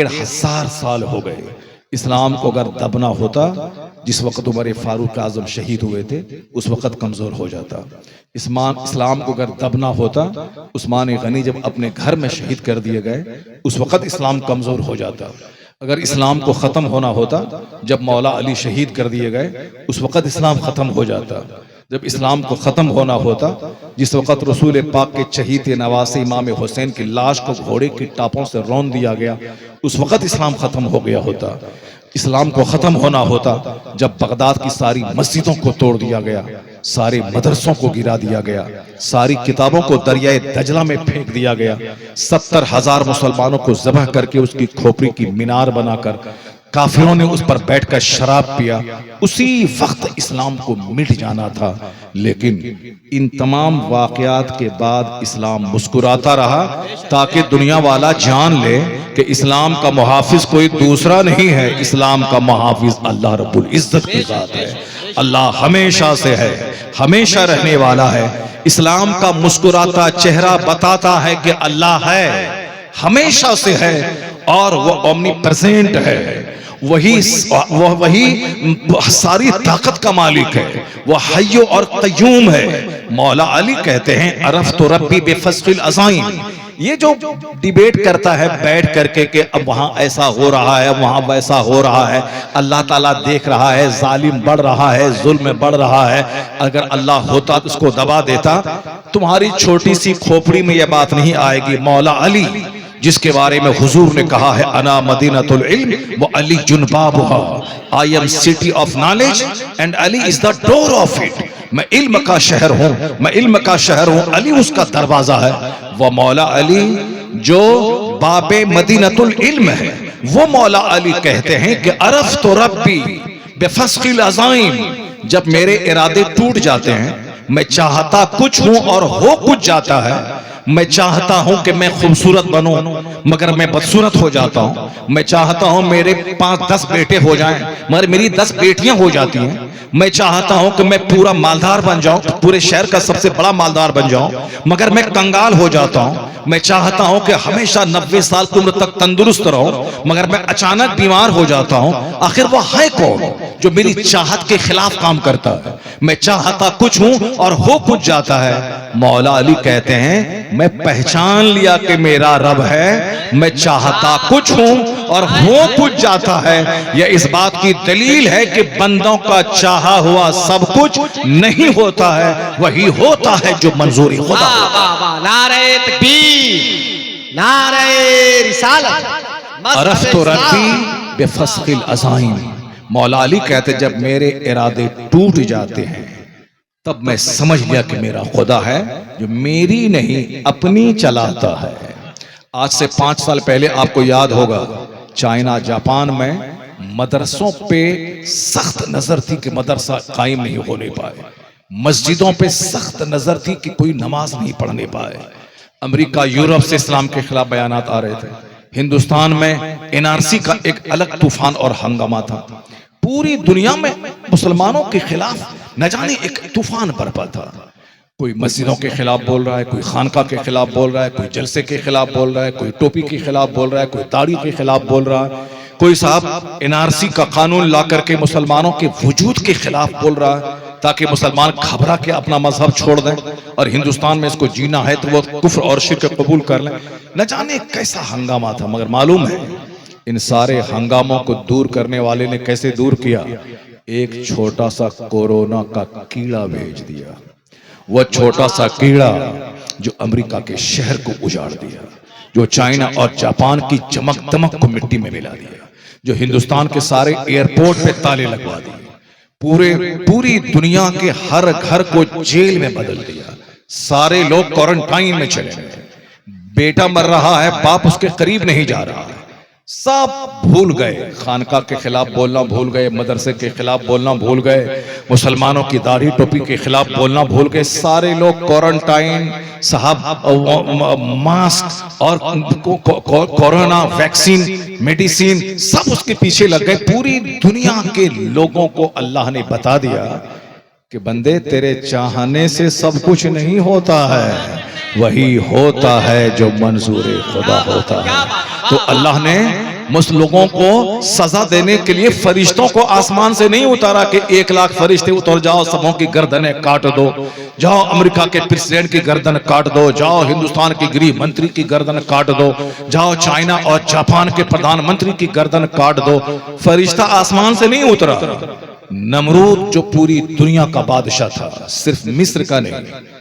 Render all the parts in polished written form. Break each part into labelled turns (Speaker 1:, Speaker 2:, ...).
Speaker 1: 1000 साल हो गए। इस्लाम को अगर दबना होता, जिस वक्त उमर फारूक आजम शहीद हुए थे उस वक्त कमजोर हो जाता। इस्लाम को अगर दबना होता, उस्मान गनी जब अपने घर में शहीद कर दिए गए उस वक्त इस्लाम कमजोर हो जाता। अगर इस्लाम को खत्म होना होता, जब मौला अली शहीद कर दिए गए उस वक्त इस्लाम खत्म हो जाता। जब इस्लाम को खत्म होना होता, जिस वक्त रसूल पाक के चहीते नवासे इमाम हुसैन की लाश को घोड़े की टापों से रौंद दिया गया उस वक्त इस्लाम खत्म हो गया होता। इस्लाम को खत्म होना होता जब बगदाद की सारी मस्जिदों को तोड़ दिया गया, सारे मदरसों को गिरा दिया गया, सारी किताबों को दरियाए दजला में फेंक दिया गया, 70,000 मुसलमानों को ज़बह करके उसकी खोपड़ी की मीनार बनाकर काफिरों ने उस पर बैठकर शराब पिया। उसी वक्त इस्लाम को मिट जाना था। लेकिन इन तमाम वाकयात के बाद इस्लाम मुस्कुराता रहा ताकि दुनिया वाला जान ले कि इस्लाम का मुहाफिज कोई दूसरा नहीं है, इस्लाम का मुहाफिज अल्लाह रब्बुल इज्जत की जात है। अल्लाह हमेशा से है, हमेशा रहने वाला है। इस्लाम का मुस्कुराता चेहरा बताता है कि अल्लाह है, हमेशा से है और वो ओमनी प्रेजेंट है। वही सारी ताकत का मालिक है, वह हय्यो और कय्यूम है। मौला अली कहते हैं अरफ तो रब्बी बेफस्किल अज़ाइम। ये जो डिबेट करता है बैठ करके कि अब वहां ऐसा हो रहा है, वहां वैसा हो रहा है, अल्लाह ताला देख रहा है, जालिम बढ़ रहा है, जुल्म बढ़ रहा है, अगर अल्लाह होता तो उसको दबा देता। तुम्हारी छोटी सी खोपड़ी में यह बात नहीं आएगी। मौला अली जिसके बारे में हुजूर ने कहा है अना मदीनतुल इल्म व अली जुनबाबुहा, I am city of knowledge and Ali is the door of it. मैं इल्म का शहर हूं, मैं इल्म का शहर हूं, अली उसका दरवाजा है। वो मौला अली जो बाबे मदीनतुल इल्म है, वो मौला अली कहते हैं कि अरफ तो रब्बी बेफस्किल अज़ाइम। जब मेरे इरादे टूट जाते हैं, मैं चाहता कुछ हूं और हो कुछ जाता है। मैं चाहता हूं कि मैं खूबसूरत बनूं मगर मैं बदसूरत हो जाता हूं। मैं चाहता हूं मेरे 5-10 बेटे हो जाएं मगर मेरी 10 बेटियां हो जाती हैं। मैं चाहता हूं कि मैं पूरा मालदार बन जाऊं, पूरे शहर का सबसे बड़ा मालदार बन जाऊं मगर मैं कंगाल हो जाता हूं। मैं चाहता हूं कि हमेशा 90 साल की उम्र तक तंदुरुस्त रहूं मगर मैं अचानक बीमार हो जाता हूं। आखिर वो है कौन जो मेरी चाहत के खिलाफ काम करता है? मैं चाहता कुछ हूं और हो कुछ जाता है। मौला अली कहते हैं मैं पहचान लिया कि मेरा रब है, मैं चाहता कुछ हूं और हो कुछ जाता है। यह इस बात की दलील है कि बंदों का चाहा हुआ सब कुछ नहीं होता है, वही होता है जो मंजूरी खुदा होता है।
Speaker 2: नारे तकबीर, नारे रिसालत।
Speaker 1: अरफ तो रब्बी बेफस्किल अज़ाइम। मौला अली कहते जब मेरे इरादे टूट जाते हैं तब मैं समझ लिया कि मेरा खुदा है जो मेरी नहीं अपनी चलाता है। आज से 5 साल पहले आपको याद होगा चाइना जापान में मदरसों पे सख्त नजर थी कि मदरसा कायम नहीं होने पाए। मस्जिदों पे सख्त नजर थी कि कोई नमाज नहीं पढ़ने पाए। अमेरिका यूरोप से इस्लाम के खिलाफ बयानात आ रहे थे। हिंदुस्तान में एनआरसी का एक अलग तूफान और हंगामा था। पूरी दुनिया में मुसलमानों के खिलाफ न जाने एक तूफान बरपा था। कोई मस्जिदों के खिलाफ बोल रहा है, कोई खानका के खिलाफ बोल रहा है, कोई जलसे के खिलाफ बोल रहा है, कोई टोपी के खिलाफ बोल रहा है, कोई दाढ़ी के खिलाफ बोल रहा है, कोई साहब एनआरसी का कानून ला करके मुसलमानों के वजूद के खिलाफ बोल रहा है ताकि मुसलमान घबरा के अपना मजहब छोड़ दें और हिंदुस्तान में इसको जीना है तो वो कुफ्र और शिर्क कबूल कर लें। न जाने कैसा हंगामा था। मगर मालूम है इन सारे हंगामों को दूर करने वाले ने कैसे दूर किया? एक छोटा सा कोरोना का कीड़ा भेज दिया। वह छोटा सा कीड़ा जो अमेरिका के शहर को उजाड़ दिया, जो चाइना और जापान की चमक दमक को मिट्टी में मिला दिया, जो हिंदुस्तान के सारे एयरपोर्ट पे ताले लगवा दिए, पूरी दुनिया के हर घर को जेल में बदल दिया। सारे लोग क्वारंटाइन में चले गए। बेटा मर रहा है, बाप उसके करीब नहीं जा रहा है। सब भूल गए, खानका के खिलाफ बोलना भूल गए, मदरसे के खिलाफ बोलना भूल गए, मुसलमानों की दाढ़ी टोपी के खिलाफ बोलना भूल गए। सारे लोग क्वारंटाइन साहब, मास्क और कोरोना वैक्सीन मेडिसिन सब उसके पीछे लग गए। पूरी दुनिया के लोगों को अल्लाह ने बता दिया कि बंदे तेरे चाहने से सब कुछ नहीं होता है, वही होता है जो मंजूर खुदा होता है। तो अल्लाह ने लोगों को सजा देने के लिए फरिश्तों को आसमान से नहीं उतारा कि 1 लाख फरिश्ते उतर जाओ, सबों की गर्दनें काट दो, जाओ अमेरिका के प्रेसिडेंट की गर्दन काट दो, जाओ हिंदुस्तान के गृह मंत्री की गर्दन काट दो, जाओ चाइना और जापान के प्रधानमंत्री की गर्दन काट दो। फरिश्ता आसमान से नहीं उतरा। नमरूद जो पूरी दुनिया का बादशाह था, सिर्फ मिस्र का नहीं,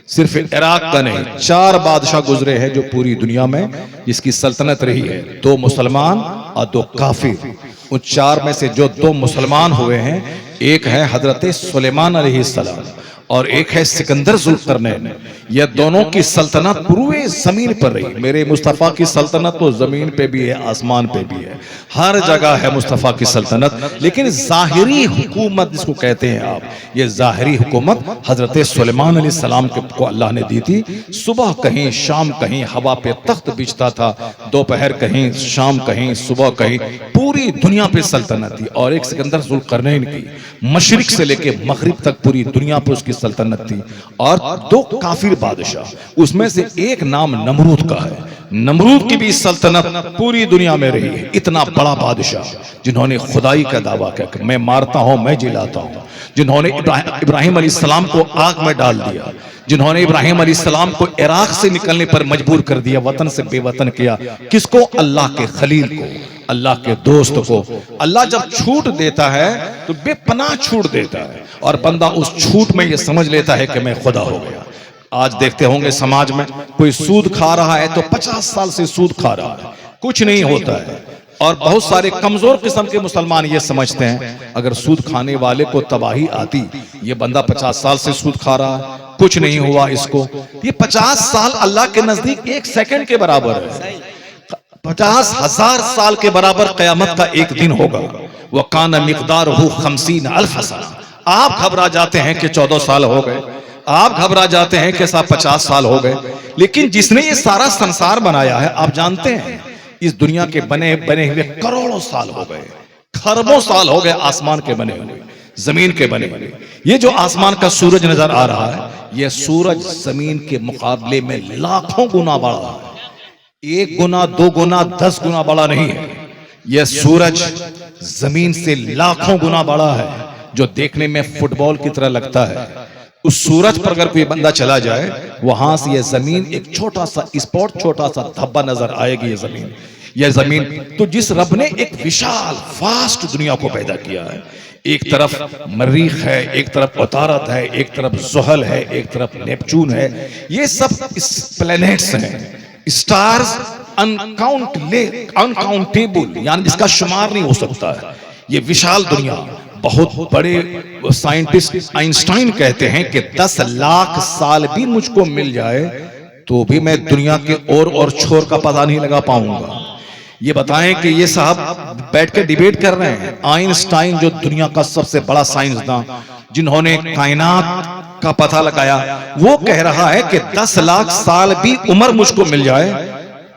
Speaker 1: सिर्फ इराक का नहीं, 4 बादशाह गुजरे हैं जो पूरी दुनिया में जिसकी सल्तनत रही है, 2 मुसलमान और 2 काफिर। उन 4 में से जो 2 मुसलमान हुए हैं, एक है हजरत सुलेमान अलैहिस्सलाम और एक है सिकंदर जुल्करनैन। यह दोनों की सल्तनत पूरे जमीन पर रही। मेरे मुस्तफ़ा की सल्तनत तो जमीन पे भी है, आसमान पे भी है, हर जगह है मुस्तफ़ा की सल्तनत। लेकिन जाहिरी हुकूमत जिसको कहते हैं आप, ये जाहिरी हुकूमत हजरत सुलेमान अलैहिस्सलाम को अल्लाह ने दी थी। सुबह कहीं शाम कहीं हवा पे तख्त बिछता था, दोपहर कहीं शाम कहीं सुबह कहीं, पूरी दुनिया पे सल्तनत थी। और एक सिकंदर जुल्करनैन की मशरिक से लेके मगरिब तक पूरी दुनिया पे उसकी सल्तनत थी। और 2 काफिर बादशाह, उसमें से एक नाम नमरूद का है। नमरूद की भी सल्तनत पूरी दुनिया में रही है। इतना बड़ा बादशाह जिन्होंने खुदाई का दावा किया कि मैं मारता हूं, मैं जिलाता हूं, जिन्होंने इब्राहिम अलैहिस्सलाम को आग में डाल दिया, जिन्होंने इब्राहिम अलैहिस्सलाम को इराक से निकलने पर मजबूर कर दिया, वतन से बेवतन किया। किसको? अल्लाह के खलील को, अल्लाह के दोस्त को। अल्लाह जब छूट देता है तो बेपनाह छूट देता है, और बंदा उस छूट में ये समझ लेता है कि मैं खुदा हो गया। आज देखते होंगे समाज में कोई सूद खा रहा है तो 50 साल से सूद खा रहा है, कुछ नहीं होता है। और बहुत सारे कमजोर किस्म के मुसलमान ये समझते हैं अगर सूद खाने वाले को तबाही आती, ये बंदा 50 साल से सूद खा रहा है, कुछ नहीं हुआ इसको। ये 50 साल अल्लाह के नजदीक 1 सेकंड के बराबर है। 50,000 साल के बराबर कयामत का एक दिन होगा। वह काना मिक़दारुहु 50,000 सना। आप घबरा जाते हैं कि 14 साल हो गए, आप घबरा जाते हैं कि साहब 50 साल हो गए, लेकिन जिसने ये सारा संसार बनाया है, आप जानते हैं इस दुनिया के बने हुए करोड़ों साल हो गए, खरबों साल हो गए आसमान के बने हुए, जमीन के बने हुए। ये जो आसमान का सूरज नजर आ रहा है, यह सूरज जमीन के मुकाबले में लाखों गुना बड़ा है। 1 गुना 2 गुना 10 गुना बड़ा नहीं है। यह सूरज जमीन से लाखों गुना बड़ा है, जो देखने में फुटबॉल की तरह लगता है। उस सूरज पर अगर कोई बंदा चला जाए, वहां से यह जमीन एक छोटा सा स्पॉट, छोटा सा धब्बा नजर आएगी। यह जमीन तो जिस रब ने एक विशाल वास्ट दुनिया को पैदा किया है, एक तरफ मरीख है, एक तरफ उतारत है, एक तरफ ज़ुहल है, एक तरफ नेपच्यून है। ये सब इस प्लैनेट्स हैं, स्टार्स अनकाउंटेबल, यानी जिसका शुमार नहीं हो सकता है। ये विशाल दुनिया, बहुत बड़े साइंटिस्ट आइंस्टाइन कहते हैं कि 10 लाख साल भी मुझको मिल जाए तो भी मैं दुनिया के और छोर का पता नहीं लगा पाऊंगा। ये बताएं कि ये साहब बैठ के डिबेट कर रहे हैं। आइंस्टाइन जो दुनिया का सबसे बड़ा साइंसदान, जिन्होंने कायनात का पता लगाया, वो कह रहा है कि 10 लाख साल भी उम्र मुझको मिल जाए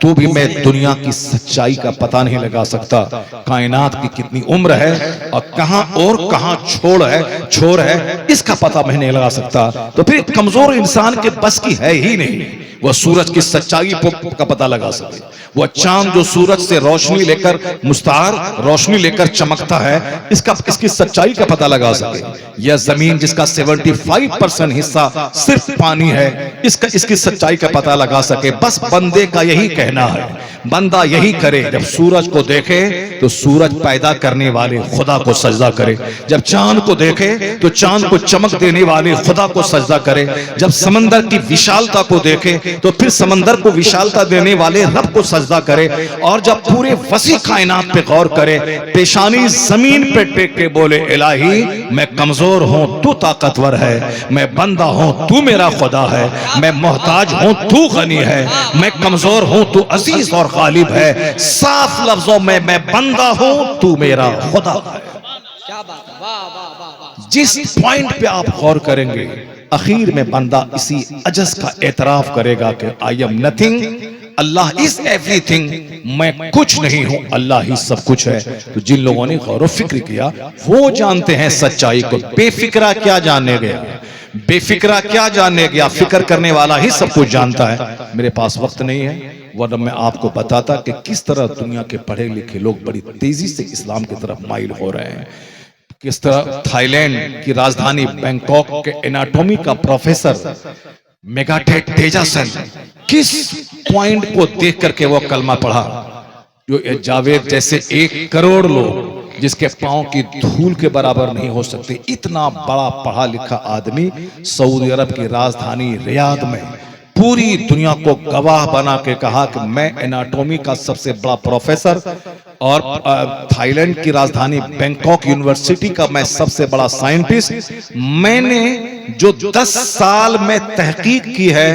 Speaker 1: तो भी मैं दुनिया की सच्चाई का पता नहीं लगा सकता। कायनात की कितनी उम्र है और कहां छोर है, इसका पता मैं नहीं लगा सकता। तो फिर कमजोर इंसान के बस की है ही नहीं वह सूरज की सच्चाई का पता लगा सके। वह चांद जो सूरज से रोशनी लेकर मुस्तार रोशनी लेकर चमकता है, इसकी सच्चाई का पता लगा सके। यह जमीन जिसका 75% हिस्सा सिर्फ पानी है, इसकी सच्चाई का पता लगा सके। बस बंदे का यही कहना है, बंदा यही करे, जब सूरज को देखे तो सूरज पैदा करने वाले खुदा को सजदा करे, जब चांद को देखे तो चांद को चमक देने वाले खुदा को सजदा करे, जब समंदर की विशालता को देखे तो फिर समंदर को विशालता देने वाले रब को सजदा करे, और जब पूरे वसी कायनात पे गौर करे, पेशानी जमीन पे टेक के बोले, इलाही मैं कमजोर हूं, तू ताकतवर है, मैं बंदा हूं, तू मेरा खुदा है, मैं मोहताज हूं, तू गनी है, मैं कमजोर हूं, तू अजीज और गालिब है, साफ लफ्जों में मैं बंदा हूं, तू मेरा खुदा है।
Speaker 2: क्या बात है, वाह वाह वाह वाह।
Speaker 1: जिस पॉइंट पे आप गौर करेंगे, आखिर में बंदा इसी अजज का एतराफ करेगा कि I am nothing, Allah is everything, मैं कुछ नहीं हूं, अल्लाह ही सब कुछ है। तो जिन लोगों ने गौर व फिक्र किया वो जानते हैं सच्चाई को। बेफिक्रा क्या जानने गया, बेफिक्रा क्या जानने गया, फिक्र करने वाला ही सब कुछ जानता है। मेरे पास वक्त नहीं है, वरना मैं आपको बताता कि किस तरह दुनिया के पढ़े लिखे लोग बड़ी तेजी से इस्लाम की तरफ माइल हो रहे हैं। किस तरह थाईलैंड की राजधानी बैंकॉक के एनाटॉमी का प्रोफेसर मेगाटेट तेजासन किस पॉइंट को देख करके वो कलमा पढ़ा, जो जावेद जैसे 1 करोड़ लोग जिसके पांव की धूल के बराबर नहीं हो सकते, इतना बड़ा पढ़ा लिखा आदमी सऊदी अरब की राजधानी रियाद में पूरी दुनिया को गवाह बना के कहा कि मैं एनाटॉमी का सबसे बड़ा प्रोफेसर और थाईलैंड की राजधानी बैंकॉक यूनिवर्सिटी का मैं सबसे बड़ा साइंटिस्ट, मैंने जो 10 साल में तहकीक की है,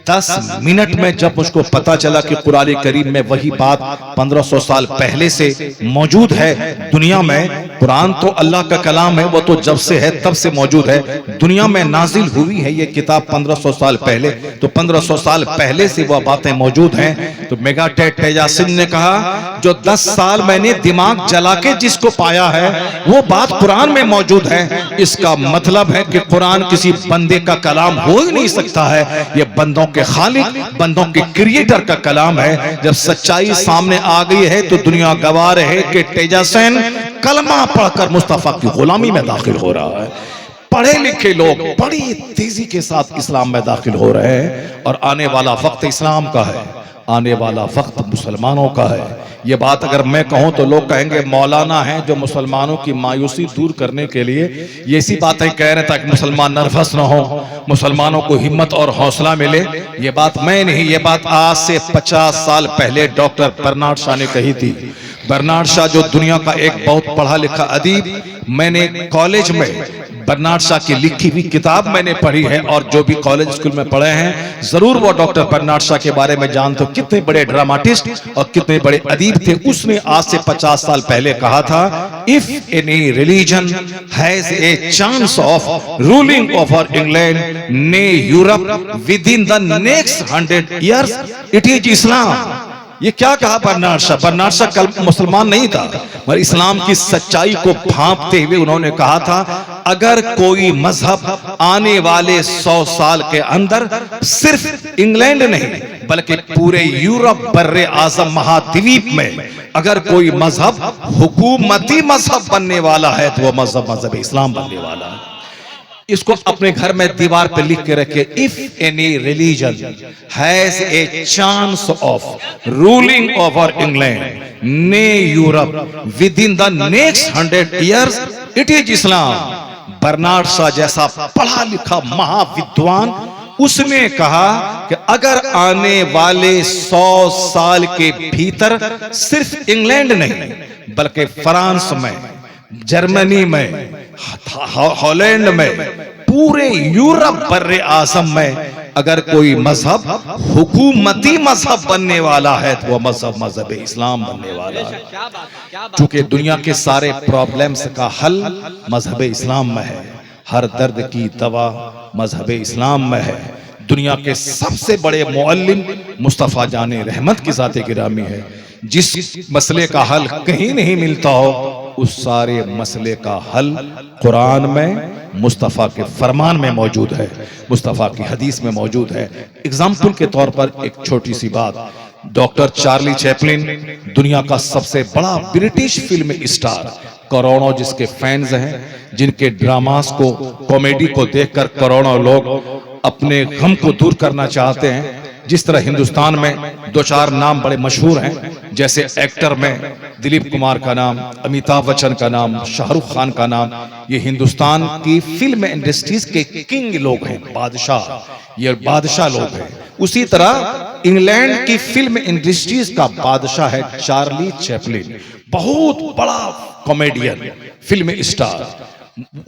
Speaker 1: 10 मिनट में जब मुझको पता चला कि कुरान करीम में वही बात 1500 साल पहले से मौजूद है दुनिया में। कुरान तो अल्लाह का कलाम है, वो तो जब से है तब से मौजूद है, दुनिया में नाजिल हुई है ये किताब 1500 साल पहले, तो 1500 साल पहले से वह बातें मौजूद हैं। तो मेगाटेट तेजासन ने कहा जो 10 साल मैंने दिमाग जला के जिसको पाया है वो बात कुरान में मौजूद है। इसका मतलब है कि कुरान किसी बंदे का कलाम हो ही नहीं सकता है, ये बंदों के खालिक, बंदों के क्रिएटर का कलाम है। जब सच्चाई सामने आ गई है तो दुनिया गवाह है कि तेजासन कलमा पढ़कर मुस्तफा की गुलामी में दाखिल हो रहा है। पढ़े लिखे लोग बड़ी तेजी के साथ इस्लाम में दाखिल हो रहे हैं और आने वाला वक्त इस्लाम का है, आने वाला वक्त मुसलमानों का है। ये बात अगर मैं कहूं तो लोग कहेंगे मौलाना है जो मुसलमानों की मायूसी दूर करने के लिए ये ऐसी बातें कह रहे हैं ताकि मुसलमान नर्वस न हो, मुसलमानों को हिम्मत और हौसला मिले। ये बात मैं नहीं, ये बात आज से 50 साल पहले डॉक्टर बर्नार्ड शॉ ने कही थी। बर्नार्ड शॉ जो दुनिया का एक बहुत पढ़ा लिखा अदीब, मैंने कॉलेज में बर्नार्ड शॉ की लिखी हुई किताब मैंने पढ़ी है और जो भी कॉलेज स्कूल में पढ़े हैं जरूर वो डॉक्टर बर्नार्ड शॉ के बारे में जानते हो, कितने बड़े ड्रामाटिस्ट और कितने बड़े अदीब थे। उसने आज से 50 साल पहले कहा था, if any religion has a chance of ruling over England nay Europe within the next 100 years it is Islam. ये क्या कहा बर्नार्ड शॉ? बर्नार्ड शॉ कल मुसलमान नहीं था, मगर इस्लाम की सच्चाई को भांपते हुए उन्होंने कहा था अगर कोई मजहब आने वाले 100 साल के अंदर सिर्फ इंग्लैंड नहीं बल्कि पूरे यूरोप बर्रे आजम महाद्वीप में अगर कोई मजहब हुकूमती मजहब बनने वाला है तो वह मजहब इस्लाम बनने वाला है। इसको अपने घर में दीवार पे लिख के रखे, if any religion has a chance of ruling over England nay Europe within the next 100 years it is Islam. Bernard Shaw जैसा पढ़ा लिखा महाविद्वान, उसने कहा कि अगर आने वाले 100 साल के भीतर सिर्फ इंग्लैंड नहीं बल्कि फ्रांस में, जर्मनी में, हॉलैंड में, पूरे यूरोप बर्रे आजम में अगर कोई मजहब हुकूमती मजहब बनने वाला है तो वह मजहब इस्लाम बनने वाला है। चूंकि दुनिया के सारे प्रॉब्लम्स का हल मजहब इस्लाम में है, हर दर्द की दवा मजहब इस्लाम में है। दुनिया के सबसे बड़े मुअल्लिम मुस्तफा जाने रहमत की ज़ाते गिरामी है। जिस मसले का हल कहीं नहीं मिलता हो उस सारे मसले का हल कुरान में मुस्तफ़ा के फरमान में मौजूद है, मुस्तफ़ा की हदीस में मौजूद है। एग्जाम्पल के तौर पर एक छोटी सी बात, डॉक्टर चार्ली चैपलिन दुनिया का सबसे बड़ा ब्रिटिश फिल्म स्टार, करोड़ों जिसके फैंस हैं, जिनके ड्रामास को, कॉमेडी को देखकर करोड़ों लोग अपने गम को दूर करना चाहते हैं। जिस तरह हिंदुस्तान में 2-4 नाम बड़े मशहूर हैं, जैसे एक्टर में दिलीप कुमार का नाम, अमिताभ बच्चन का नाम, शाहरुख खान का नाम, ये हिंदुस्तान की फिल्म इंडस्ट्रीज के किंग लोग हैं, बादशाह, ये बादशाह लोग हैं। उसी तरह इंग्लैंड की फिल्म इंडस्ट्रीज का बादशाह है चार्ली चैपलिन, बहुत बड़ा कॉमेडियन, फिल्म स्टार।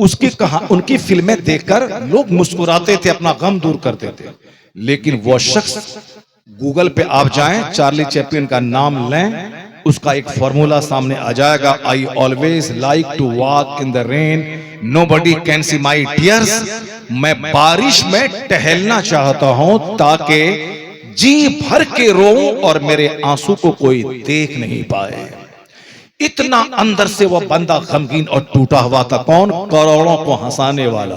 Speaker 1: उसकी उनकी फिल्में देखकर लोग मुस्कुराते थे, अपना गम दूर करते थे। लेकिन वो शख्स, गूगल पे आप जाएं, चार्ली चैपलिन का नाम लें, उसका एक फॉर्मूला सामने आ जाएगा। I always like to walk in the rain, nobody can see my tears. मैं बारिश में टहलना चाहता हूं ताकि जी भर के रोऊं और मेरे आंसू को कोई देख नहीं पाए। इतना अंदर से वह बंदा गमगीन और टूटा हुआ था। कौन? करोड़ों को हंसाने वाला,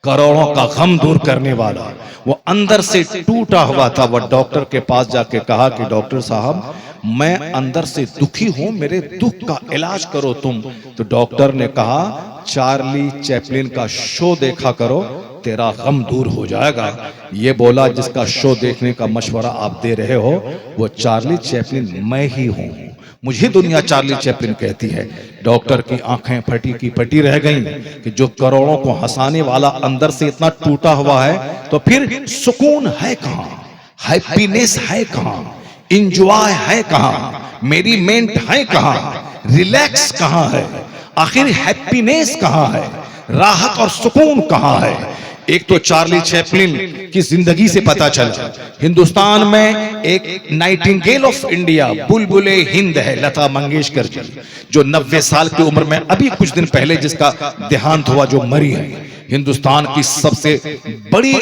Speaker 1: करोड़ों का गम दूर करने वाला, वो अंदर से टूटा हुआ था। वह डॉक्टर के पास जाके कहा कि डॉक्टर साहब, मैं अंदर से दुखी हूं, मेरे दुख का इलाज करो तुम। तो डॉक्टर ने कहा, चार्ली चैपलिन का शो देखा करो, तेरा गम दूर हो जाएगा। ये बोला, जिसका शो देखने का मशवरा आप दे रहे हो वो चार्ली चैपलिन मैं ही हूं, मुझे दुनिया चार्ली चैपलिन कहती है। डॉक्टर की आंखें फटी की फटी रह गईं कि जो करोड़ों को हंसाने वाला अंदर से इतना टूटा हुआ है, तो फिर सुकून है कहां, हैप्पीनेस है कहां, इंजॉय है कहां, मेरीमेंट है कहां, रिलैक्स कहां है, आखिर हैप्पीनेस कहां है, राहत और सुकून कहां है। एक तो चार्ली चैपलिन की जिंदगी से पता चला। हिंदुस्तान में एक नाइटिंगेल ऑफ इंडिया, बुलबुले हिंद है, लता मंगेशकर जी, जो 90 साल की उम्र में अभी कुछ दिन पहले जिसका देहांत हुआ, जो मरी है। हिंदुस्तान की सबसे बड़ी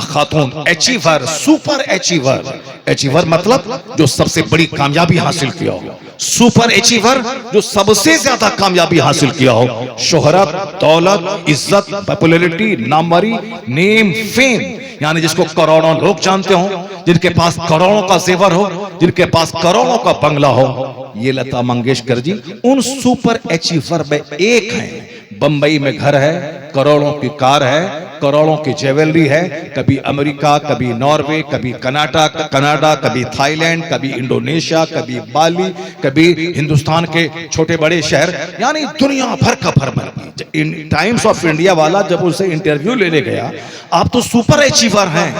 Speaker 1: खातून, अचीवर, सुपर अचीवर। अचीवर मतलब जो सबसे बड़ी कामयाबी हासिल किया हो, सुपर अचीवर जो सबसे ज्यादा कामयाबी हासिल किया हो, शोहरत, दौलत, इज्जत, पॉपुलैरिटी, नामवरी, नेम, फेम, यानी जिसको करोड़ों लोग जानते हो, जिनके पास करोड़ों का जेवर हो, जिनके पास करोड़ों का बंगला हो, ये लता मंगेशकर जी उन सुपर अचीवर में एक हैं। बंबई में घर है, करोड़ों की कार है, करोड़ों की ज्वेलरी है, कभी अमेरिका, कभी नॉर्वे, कभी कनाडा, कभी थाईलैंड, कभी इंडोनेशिया, कभी बाली, कभी हिंदुस्तान के छोटे बड़े शहर, यानी दुनिया भर का भ्रमण। टाइम्स ऑफ इंडिया वाला जब उसे इंटरव्यू लेने गया, आप तो सुपर अचीवर हैं,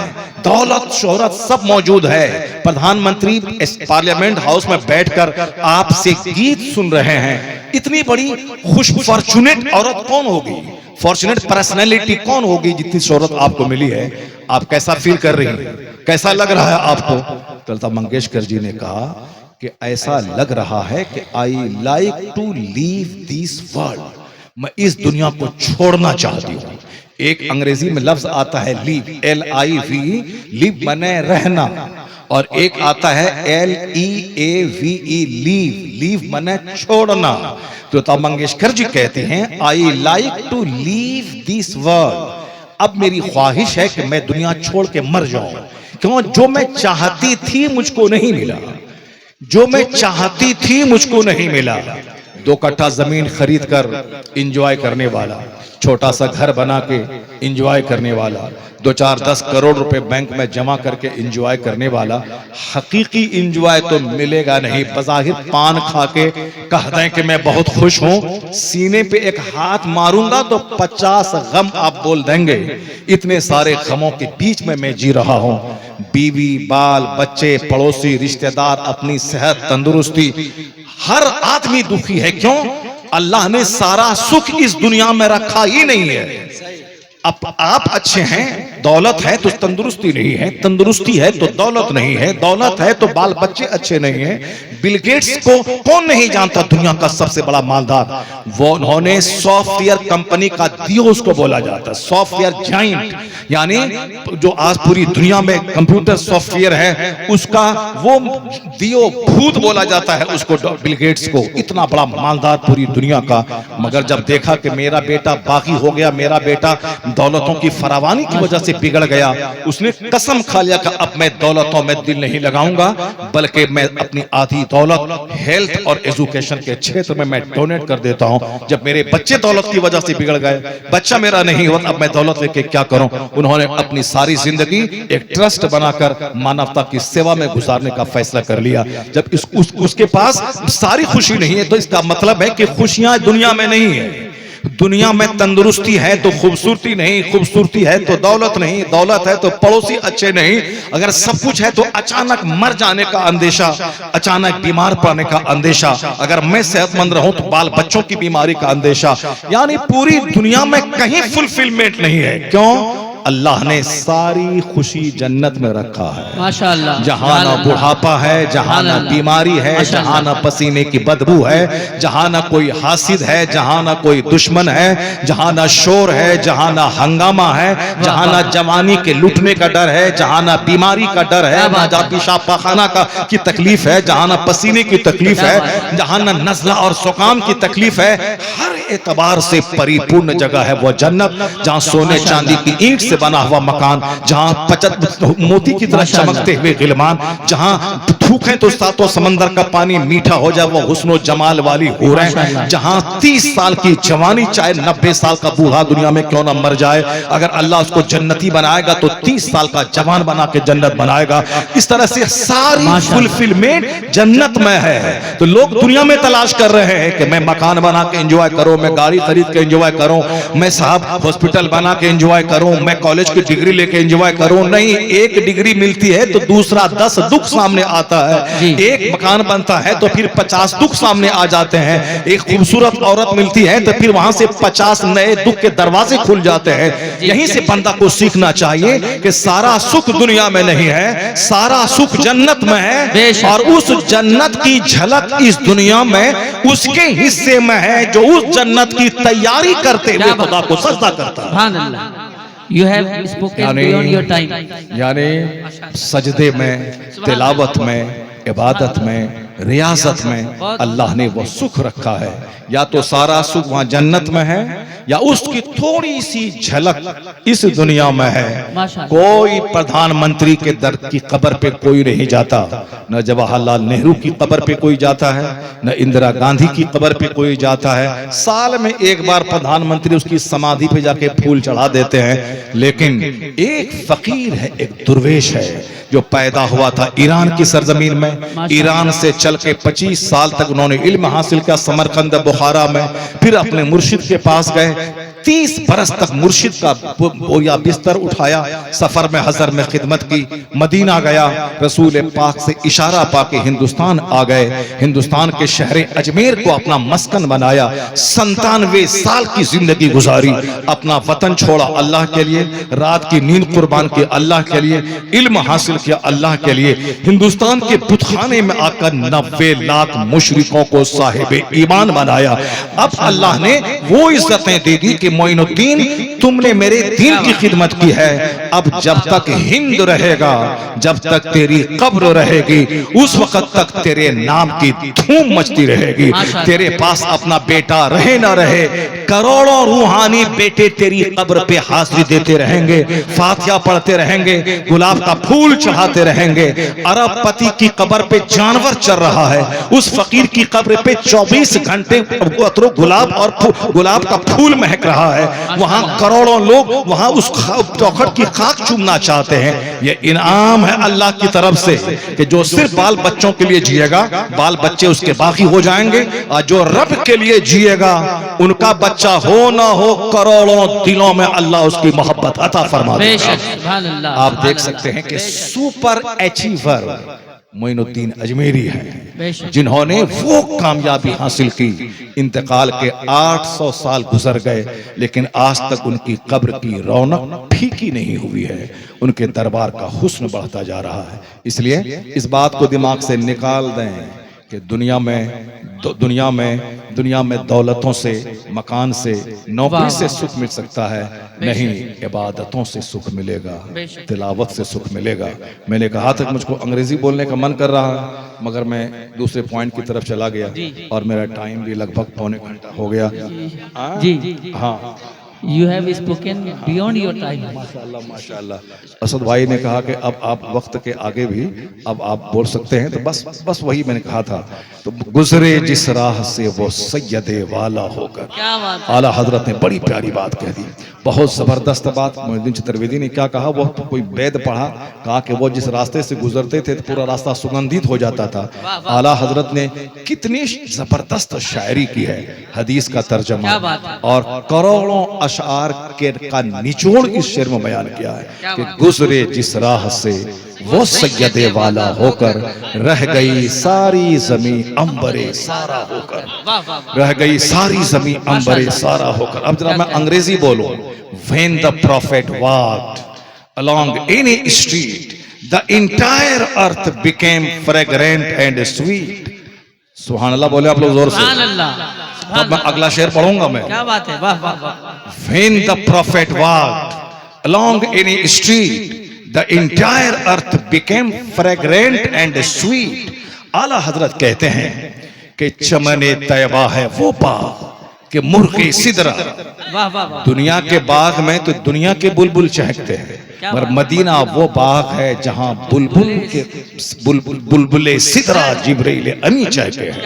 Speaker 1: दौलत शोहरत सब मौजूद है, प्रधानमंत्री पार्लियामेंट हाउस में बैठकर आपसे गीत सुन रहे हैं, इतनी बड़ी खुश फॉर्चुनेट औरत कौन होगी, फॉर्चुनेट पर्सनैलिटी कौन होगी जितनी शोहरत आपको मिली है। आप कैसा फील कर रही हैं, कैसा लग रहा है आपको? तो लता मंगेशकर जी ने कहा कि ऐसा लग रहा है कि I like to leave this world, मैं इस दुनिया को छोड़ना चाहती हूँ। एक अंग्रेजी में लफ्ज आता है लीव, LIV, लीव माने रहना, और एक आता है LEAVE, लीव, लीव माने छोड़ना। तो लता मंगेशकर जी कहते हैं, I like to leave this world, अब मेरी ख्वाहिश है कि मैं दुनिया छोड़ के मर जाऊं। क्यों? जो मैं चाहती थी मुझको नहीं मिला, जो मैं चाहती थी मुझको नहीं मिला। 2 कट्ठा जमीन खरीद कर इंजॉय करने वाला, छोटा सा घर बना के इंजॉय करने वाला, 2-4-10 करोड़ रुपए बैंक में जमा करके इंजॉय करने वाला, हकीकी इंजॉय तो मिलेगा नहीं। बज़ाहिर पान खा के कह दें कि मैं बहुत खुश हूं, सीने पे एक हाथ मारूंगा तो 50 गम आप बोल देंगे। इतने सारे गमों के बीच में मैं जी रहा हूं, बीवी, बाल बच्चे, पड़ोसी, रिश्तेदार, अपनी सेहत, तंदुरुस्ती, हर आदमी दुखी है। क्यों? अल्लाह ने सारा सुख इस दुनिया में रखा ही नहीं है। अब आप अच्छे हैं, दौलत है तो तंदुरुस्ती नहीं है, तंदुरुस्ती है तो दौलत नहीं है, दौलत है तो बाल बच्चे अच्छे नहीं हैं। बिल गेट्स को कौन नहीं जानता, दुनिया का सबसे बड़ा मालदार, वो उन्होंने सॉफ्टवेयर कंपनी का दियो उसको बोला जाता है, सॉफ्टवेयर जाइंट, यानी जो आज पूरी दुनिया में कंप्यूटर सॉफ्टवेयर है उसका वो दियो भूत बोला जाता है उसको, बिल गेट्स को, इतना बड़ा मालदार पूरी दुनिया का। मगर जब देखा कि मेरा बेटा बागी हो गया, मेरा बेटा दौलतों की फरावानी की वजह से बिगड़ गया, उसने कसम खा लिया कि अब मैं दौलतों में दिल नहीं लगाऊंगा, बल्कि मैं अपनी आधी दौलत हेल्थ और एजुकेशन के क्षेत्र में मैं डोनेट कर देता हूं। जब मेरे बच्चे दौलत की वजह से बिगड़ गए, बच्चा मेरा नहीं हुआ, अब मैं दौलत लेके क्या करूं? उन्होंने अपनी सारी जिंदगी एक ट्रस्ट बनाकर मानवता की सेवा में गुजारने का फैसला कर लिया। जब उसके पास सारी खुशी नहीं है तो इसका मतलब है कि खुशियां दुनिया में नहीं है। दुनिया में तंदुरुस्ती है तो खूबसूरती नहीं, खूबसूरती है तो दौलत नहीं, दौलत है तो पड़ोसी अच्छे नहीं। अगर सब कुछ है तो अचानक मर जाने का अंदेशा, अचानक बीमार पड़ने का अंदेशा, अगर मैं सेहतमंद रहूं तो बाल बच्चों की बीमारी का अंदेशा, यानी पूरी दुनिया में कहीं फुलफिलमेंट नहीं है। क्यों? अल्लाह ने सारी खुशी जन्नत में रखा है।
Speaker 2: माशाअल्लाह।
Speaker 1: जहां ना बुढ़ापा है, जहां ना बीमारी है, जहां ना पसीने की बदबू है, जहां ना कोई हासिद है, जहां ना कोई दुश्मन है, जहां ना शोर है, जहां ना हंगामा है, जहां ना जवानी के लूटने का डर है, जहां ना बीमारी का डर है, ना जहां पेशाब पाखाना का की तकलीफ है, जहां ना पसीने की तकलीफ है, जहां ना नज़ला और सुकाम की तकलीफ है। हर एतबार से परिपूर्ण जगह है वो जन्नत, जहां सोने चांदी की ईंट से बना हुआ मकान, जहां मोती की तरह चमकते हुए गिलमान, जहां थूकें तो सातों समंदर का पानी मीठा हो जाए वो हुस्नो जमाल वाली हूरें, जहां 30 साल की जवानी चाहे 90 साल का बूढ़ा दुनिया में क्यों ना मर जाए, अगर अल्लाह उसको जन्नती बनाएगा तो 30 साल का जवान बना के जन्नत बनाएगा। इस तरह से सारी फुलफिलमेंट जन्नत में है। तो लोग दुनिया में तलाश कर रहे हैं कि मैं मकान बना के एंजॉय करूं, मैं गाड़ी खरीद के एंजॉय करूं, मैं साहब हॉस्पिटल बना के एंजॉय करूं, मैं कॉलेज की डिग्री लेके एंजॉय करूं। नहीं, एक डिग्री मिलती है तो दूसरा 10 दुख सामने आता है। एक मकान बनता है तो फिर 50 दुख सामने आ जाते हैं। एक खूबसूरत औरत मिलती है तो फिर वहां से 50 नए दुख के दरवाजे खुल जाते हैं। यहीं से बंदा को सीखना चाहिए कि सारा सुख दुनिया में नहीं है, सारा सुख जन्नत में है, और उस जन्नत की झलक इस दुनिया में उसके हिस्से में है जो उस जन्नत की तैयारी करते हुए खुदा को सजदा करता है।
Speaker 2: सुभान अल्लाह। You have spoken beyond your time.
Speaker 1: यानी सजदे में, तिलावत में, इबादत में, रियासत में अल्लाह ने वो सुख रखा है। या तो सारा सुख वहां जन्नत में है या उसकी थोड़ी सी झलक इस दुनिया में है। कोई प्रधानमंत्री के दर की कब्र पे कोई नहीं जाता, न जवाहरलाल नेहरू की कब्र पे कोई जाता है, न इंदिरा गांधी की कब्र पे कोई जाता है। साल में एक बार प्रधानमंत्री उसकी समाधि पे जाके फूल चढ़ा देते हैं। लेकिन एक फकीर है, एक दुर्वेश है जो पैदा हुआ था ईरान की सरजमीन में। ईरान से चल के 25 साल तक उन्होंने इल्म हासिल किया समरकंद बुखारा में। फिर अपने मुर्शिद के पास गए, 30 बरस तक मुर्शिद का बोया बिस्तर उठाया, सफर में हजर में खिदमत की, मदीना गया, रसूल पाक से इशारा पाके हिंदुस्तान आ गए। हिंदुस्तान के शहर अजमेर को अपना मस्कन बनाया। 97 साल की जिंदगी गुजारी, अपना वतन छोड़ा अल्लाह के लिए, रात की नींद कुर्बान की अल्लाह के लिए, इल्म हासिल किया अल्लाह के लिए। हिंदुस्तान के बुतखाने में आकर 90 लाख मुशरिकों को साहिब ईमान बनाया। अब अल्लाह ने वो इज्जतें दे दी कि मोइनुद्दीन तुमने मेरे दीन की खिदमत की है, अब जब तक हिंद रहेगा, जब तक तेरी कब्र रहेगी, उस वक्त तक तेरे नाम की धूम मचती रहेगी। तेरे पास अपना बेटा रहे ना रहे, करोड़ों रूहानी बेटे तेरी कब्र पे हाजिरी देते रहेंगे, फातिहा पढ़ते रहेंगे, गुलाब का फूल चढ़ाते रहेंगे। अरबपति की कब्र पे जानवर चल रहा है, उस फकीर की कब्र पे 24 घंटे गुलाब और गुलाब का फूल महक रहा है। वहां करोड़ों लोग वहां उस चौखट की खाक चूमना चाहते हैं। ये इनाम है अल्लाह की तरफ से कि जो सिर्फ बाल बच्चों के लिए जिएगा, बाल बच्चे उसके बाकी हो जाएंगे, और जो रब के लिए जिएगा, उनका बच्चा हो ना हो, करोड़ों दिलों में अल्लाह उसकी मोहब्बत अता फरमा देगा। आप देख सकते हैं कि सुपर अचीवर मोइनुद्दीन अजमेरी है, जिन्होंने वो कामयाबी हासिल की। इंतकाल के 800 साल गुजर गए, लेकिन आज तक उनकी कब्र की रौनक फीकी नहीं हुई है। उनके दरबार का हुस्न बढ़ता जा रहा है। इसलिए इस बात को दिमाग से निकाल दें कि दुनिया में दौलतों से, मकान से, नौकरी से सुख मिल सकता है, नहीं, इबादतों से सुख मिलेगा, तिलावत से सुख मिलेगा। मैंने कहा था कि मुझको अंग्रेजी बोलने का मन कर रहा है, मगर मैं दूसरे पॉइंट की तरफ चला गया और मेरा टाइम भी लगभग पौने घंटा हो गया। हाँ,
Speaker 2: You have spoken beyond your time.
Speaker 1: माशाअल्लाह माशाअल्लाह। असद भाई ने कहा कि अब आप वक्त के आगे भी अब आप बोल सकते हैं, तो बस वही मैंने कहा था। तो गुजरे जिस राह से वो सैयदे वाला होकर,
Speaker 2: क्या बात है।
Speaker 1: आला हजरत ने बड़ी प्यारी बात कह दी, बहुत जबरदस्त बात। मोइनुद्दीन चतुर्वेदी ने क्या कहा, वो कोई वेद पढ़ा, कहा कि वो जिस रास्ते से गुजरते थे तो पूरा रास्ता सुगंधित हो जाता था। आला हजरत ने कितनी जबरदस्त शायरी की है, हदीस का तर्जमा, और करोड़ों अशआर के का निचोड़ इस शेर में बयान किया है कि गुजरे जिस राह से वो सैयदे वाला होकर, रह गई सारी जमीन अंबरे सारा होकर, रह गई सारी जमीन अंबरे सारा होकर। अब जरा मैं अंग्रेजी बोलूं। When the prophet walked along any street, the entire earth became fragrant and sweet. सुभान अल्लाह बोले आप लोग जोर से।
Speaker 2: सुभान अल्लाह।
Speaker 1: अब मैं अगला शेर पढ़ूंगा मैं।
Speaker 2: क्या बात है, वाह वाह वाह।
Speaker 1: When the prophet walked along any street, the entire earth became fragrant and sweet. आला हजरत कहते हैं कि चमने तैबा है वो बाग कि मुर्गे सिदरा।
Speaker 2: वाह वाह वाह।
Speaker 1: दुनिया के बाग में तो दुनिया के बुलबुल चहकते हैं, पर मदीना वो बाग है जहां बुलबुले सिदरा जिब्रील अमी चहके हैं,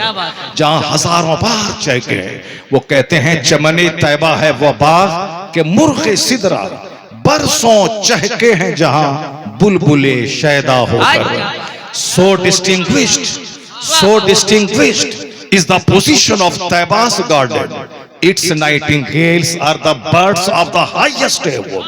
Speaker 1: जहां हजारों बार चहके हैं। वो कहते हैं चमने तैबा है वो बाग के मुर्गे सिदरा बरसों चहके हैं जहां बुलबुले शैदा होकर। So distinguished is the position of Taiba's garden. Its nightingales are the birds of the highest heaven.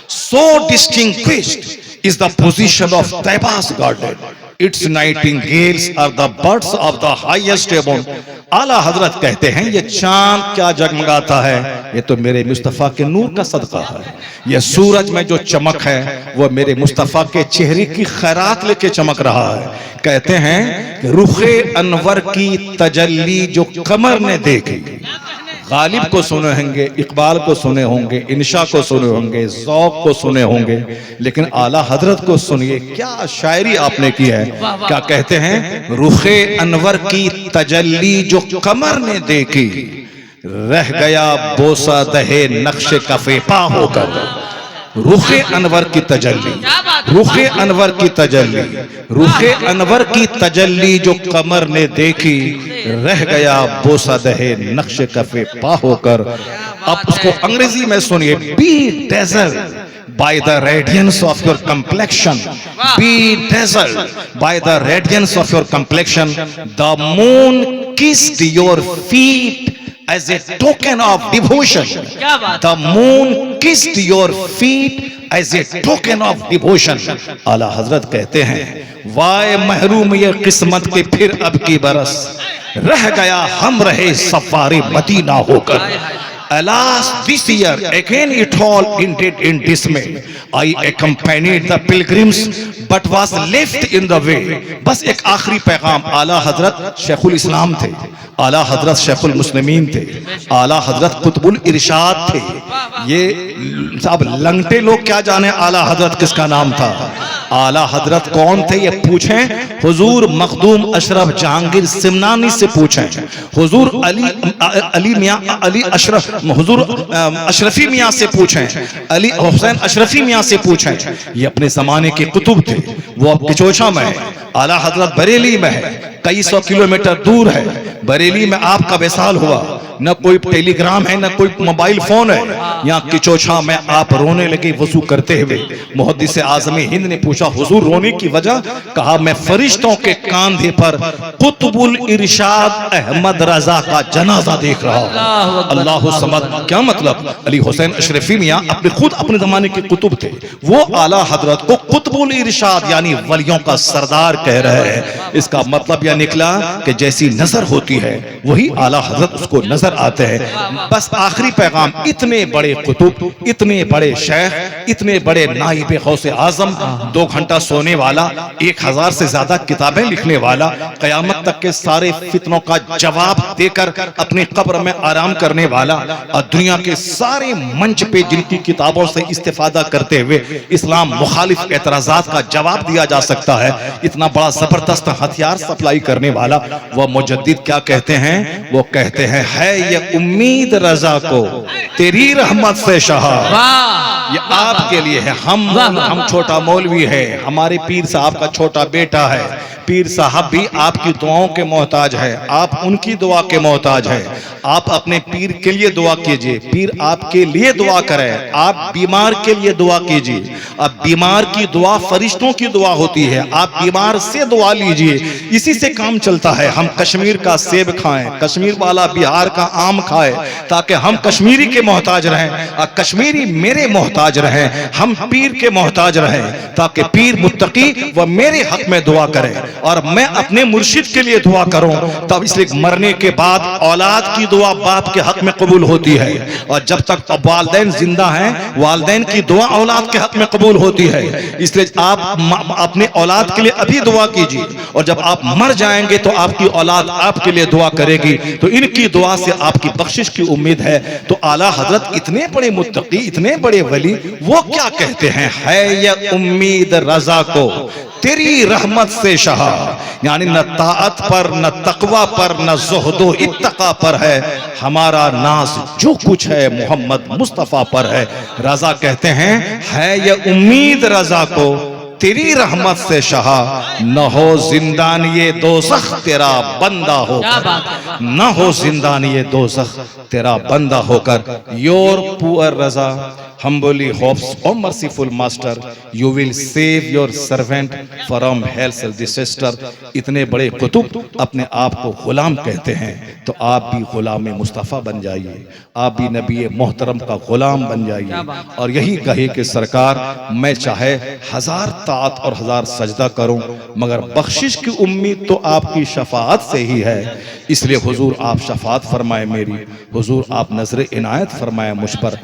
Speaker 1: So distinguished is the position of Taiba's garden. Its nightingales are the birds of the highest heaven. आला हजरत कहते हैं ये चांद क्या जगमगाता है, ये तो मेरे मुस्तफा के नूर का सदका है। ये सूरज में जो चमक है वो मेरे मुस्तफा के चेहरे की खैरात लेके चमक रहा है। कहते हैं कि रुखे अनवर की तजल्ली जो कमर ने देखी। गालिब को सुने होंगे, इकबाल को सुने होंगे, इंशा को सुने होंगे, ज़ौक़ को सुने होंगे, लेकिन आला हजरत को सुनिए क्या शायरी आपने की है। क्या कहते हैं रुखे अनवर की तजल्ली जो कमर ने देखी, रह गया बोसा दहे नक्शे कफे पा होकर। रुखे अनवर की तजल्ली, रुखे अनवर की तजल्ली, रुखे अनवर की तजल्ली जो कमर ने देखी, रह गया बोसा दहे नक्शे कफे पा होकर। अब उसको अंग्रेजी में सुनिए। Be desert by the radiance of your complexion, be dazzled by the radiance of your complexion. The moon kissed your feet as a token of devotion. The moon kissed your feet as a token of devotion. आला हजरत कहते हैं वाय महरूम ये किस्मत के फिर अब की बरस, रह गया हम रहे सफारी मदीना होकर। Alas, this year again it all ended in dismay. I accompanied the pilgrims but was left in the way. बस एक आखिरी पैगाम। आला हजरत शेखुल इस्लाम थे, आला हजरत शेखुल मुस्लिमीन थे, आला हजरत कुतुबुल इरशाद थे। ये सब लंगटे लोग क्या जाने आला हजरत किसका नाम था। आला हजरत कौन थे ये पूछें हुजूर मखदूम अशरफ जहांगीर सिमनानी से पूछें, हुजूर अली मियां अली अशरफ हुजूर अशरफी मियां से पूछें, अली हुसैन अशरफी मियां से पूछें। ये अपने जमाने के कुतुब थे। वो अब किचोछा में है, आला हजरत बरेली में है, कई सौ किलोमीटर दूर है। बरेली में आपका विसाल हुआ, न कोई टेलीग्राम है न कोई मोबाइल फोन है। यहाँ किचोछा में आप रोने लगे वजू करते हुए। मुहद्दिस आज़मी हिंद ने पूछा हुजूर रोने की वजह? कहा मैं फरिश्तों के कांधे पर कुतुबुल इरशाद अहमद रजा का जनाजा देख रहा हूं। अल्लाहु समद। क्या मतलब? अली हुसैन अशरफी मियां अपने खुद अपने जमाने के कुतुब थे। वो आला हजरत को कुतुबुल इरशाद यानी वलियों का सरदार कह रहे हैं। इसका मतलब यह निकला कि जैसी नजर होती है वही आला हजरत उसको नजर आते हैं। बस आखिरी पैगाम, इतने बड़े कुतुब, इतने बड़े शेख, इतने बड़े नाइब गौसे आजम, 2 घंटा सोने वाला, 1000 से ज्यादा किताबें लिखने वाला, कयामत तक के सारे फितनों का जवाब देकर अपनी कब्र में आराम करने वाला, और दुनिया के सारे मंच पे जिनकी किताबों से इस्तेफादा करते हुए इस्लाम मुखालिफ एतराजात का जवाब दिया जा सकता है, इतना बड़ा जबरदस्त हथियार सप्लाई करने वाला वह मुजद्दिद क्या कहते हैं? वो कहते हैं है ये उम्मीद रजा को तेरी रहमत से शाह। ये आपके लिए है। हम छोटा मौलवी है, हमारे पीर साहब का छोटा बेटा है। पीर साहब भी आपकी दुआओं के मोहताज है, आप उनकी दुआ के मोहताज है। आप अपने पीर के लिए दुआ कीजिए, पीर आपके लिए दुआ करे। आप बीमार के लिए दुआ कीजिए, अब बीमार की दुआ फरिश्तों की दुआ होती है, आप बीमार से दुआ लीजिए, इसी से काम चलता है। हम कश्मीर का सेब खाएं, कश्मीर वाला बिहार का आम खाए, ताकि हम कश्मीरी के मोहताज रहें और कश्मीरी मेरे मोहताज रहें, हम पीर के मोहताज रहें, ताकि पीर मुत्तकी व मेरे हक में दुआ करें और मैं अपने मुर्शिद के लिए दुआ करूं। तब इसलिए मरने के बाद औलाद की दुआ बाप के हक में कबूल होती है, और जब तक वालिदैन जिंदा हैं वालिदैन की दुआ औलाद के हक में कबूल होती है। इसलिए आप अपने औलाद के लिए अभी दुआ कीजिए, और जब आप मर जाएंगे तो आपकी औलाद आपके लिए दुआ करेगी, तो इनकी दुआ से आपकी बख्शिश की उम्मीद है। तो आला हजरत इतने बड़े मुत्तकी, इतने बड़े वली, वो क्या कहते हैं, है ये उम्मीद रजा को तेरी रहमत से शाह, यानी न ताअत पर, न तकवा पर, न ज़ुहदो इत्तका पर है हमारा नाज, जो कुछ है मोहम्मद मुस्तफ़ा पर है। रजा कहते हैं है ये उम्मीद रजा को तेरी रहमत से शाह, न हो जिंदान ये दोज़ख तेरा बंदा होकर, न हो जिंदान ये दोज़ख तेरा बंदा होकर। Your poor Raza humbly hopes, O merciful master, you will save your servant from hell's disaster। इतने बड़े कुतुब अपने आप को गुलाम कहते हैं, तो आप भी गुलाम मुस्तफ़ा बन जाइए, आप भी नबी मोहतरम का गुलाम बन जाइए। और यही कहे कि सरकार, मैं चाहे 1000 ताअत और 1000 सजदा करूं, मगर बख्शिश की उम्मीद तो आपकी शफाअत से ही है। इसलिए हुजूर आप शफाअत फरमाए मेरी, हुजूर आप नजर इनायत फरमाए मुझ पर।